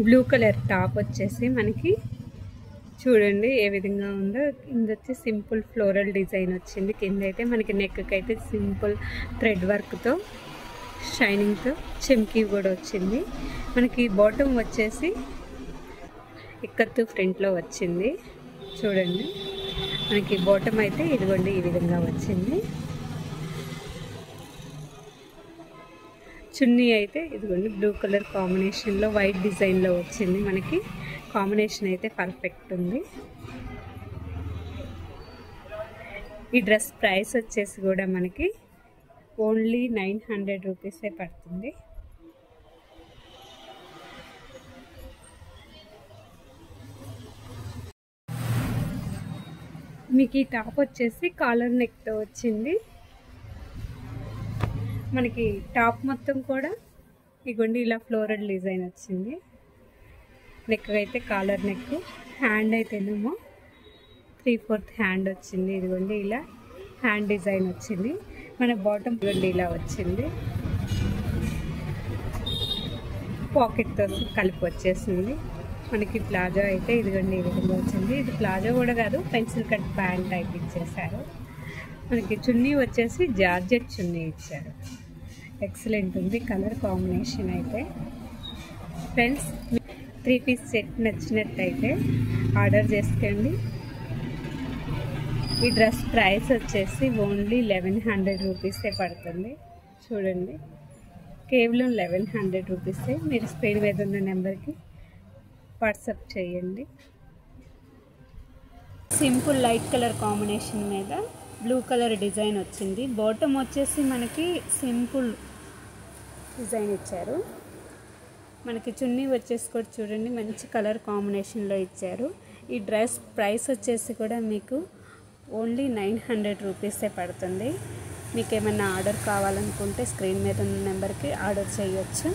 Blue colour top వచ్చేసి మనకి చూడండి ఏ విధంగా ఉందో. కింద వచ్చి సింపుల్ ఫ్లోరల్ డిజైన్ వచ్చింది. కింద అయితే మనకి నెక్కి అయితే సింపుల్ థ్రెడ్ వర్క్తో షైనింగ్తో చెమ్కీ కూడా వచ్చింది. మనకి బాటమ్ వచ్చేసి ఇక్కత్తు ఫ్రంట్లో వచ్చింది. చూడండి మనకి బాటమ్ అయితే ఇదిగోండి ఈ విధంగా వచ్చింది. చున్నీ అయితే ఇదిగోండి బ్లూ కలర్ కాంబినేషన్లో వైట్ డిజైన్లో వచ్చింది. మనకి కాంబినేషన్ అయితే పర్ఫెక్ట్ ఉంది. ఈ డ్రెస్ ప్రైస్ వచ్చేసి కూడా మనకి ఓన్లీ 900 రూపీసే పడుతుంది. మీకు ఈ టాప్ వచ్చేసి కాలర్ నెక్తో వచ్చింది. మనకి టాప్ మొత్తం కూడా ఇగోండి ఇలా ఫ్లోరల్ డిజైన్ వచ్చింది. నెక్ అయితే కాలర్ నెక్, హ్యాండ్ అయితేనేమో 3/4 హ్యాండ్ వచ్చింది. ఇదిగోండి ఇలా హ్యాండ్ డిజైన్ వచ్చింది. మన బాటమ్ ఇదిగోండి ఇలా వచ్చింది. పాకెట్తో కలిపి వచ్చేసింది. మనకి ప్లాజో అయితే ఇదిగోండి ఈ విధంగా వచ్చింది. ఇది ప్లాజో కూడా కాదు, పెన్సిల్ కట్ ప్యాంట్ టైప్ ఇచ్చేసారు. మనకి చున్నీ వచ్చేసి జార్జెట్ చున్నీ ఇచ్చారు. ఎక్సలెంట్ ఉంది కలర్ కాంబినేషన్ అయితే. ఫ్రెండ్స్ 3 పీస్ సెట్ నచ్చినట్టయితే ఆర్డర్ చేసుకోండి. ఈ డ్రెస్ ప్రైస్ వచ్చేసి ఓన్లీ 1100 రూపీసే పడుతుంది. చూడండి కేవలం 1100 రూపీసే. మీరు స్క్రీన్ మీద ఉన్న నెంబర్కి వాట్సాప్ చేయండి. సింపుల్ లైట్ కలర్ కాంబినేషన్ మీద బ్లూ కలర్ డిజైన్ వచ్చింది. బాటమ్ వచ్చేసి మనకి సింపుల్ డిజైన్ ఇచ్చారు. మనకి చున్నీ వచ్చేసి కూడా చూడండి మంచి కలర్ కాంబినేషన్లో ఇచ్చారు. ఈ డ్రెస్ ప్రైస్ వచ్చేసి కూడా మీకు ఓన్లీ 900 రూపీసే పడుతుంది. మీకు ఏమైనా ఆర్డర్ కావాలనుకుంటే స్క్రీన్ మీద ఉన్న నెంబర్కి ఆర్డర్ చేయొచ్చు.